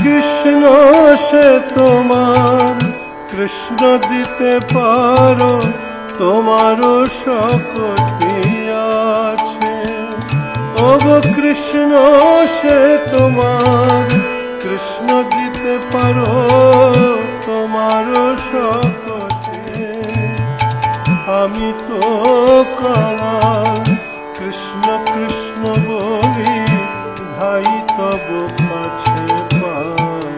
কৃষ্ণ সে তোমার, কৃষ্ণ দিতে পারো, তোমারও শক্তি আছে। ওগো কৃষ্ণ সে তোমার, কৃষ্ণ দিতে পারো, তোমারও শক্তি। আমি তো কাঙাল, কৃষ্ণ কৃষ্ণ বলি, ভাই তব কাছে পাছে।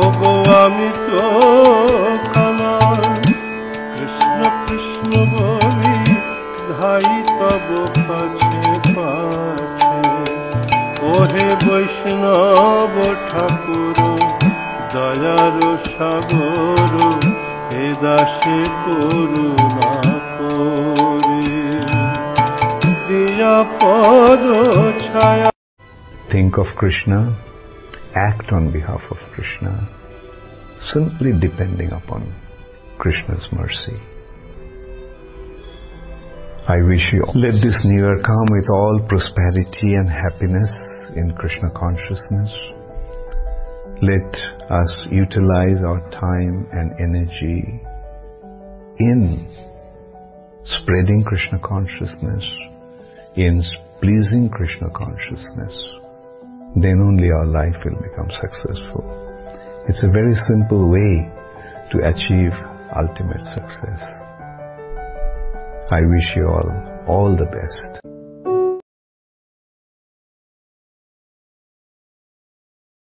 ওগো আমি তো কাঙাল, কৃষ্ণ কৃষ্ণ বলি, ভাই তব কাছে পাছে। ওহে বৈষ্ণব ঠাকুর, দয়ার সাগর, হে দাসে করুণা করে দিয়া পদ ছায়া। Think of Krishna, act on behalf of Krishna, simply depending upon Krishna's mercy. I wish you all, let this new year come with all prosperity and happiness in Krishna consciousness. Let us utilize our time and energy in spreading Krishna consciousness, in pleasing Krishna consciousness. Then only our life will become successful. It's a very simple way to achieve ultimate success. I wish you all the best.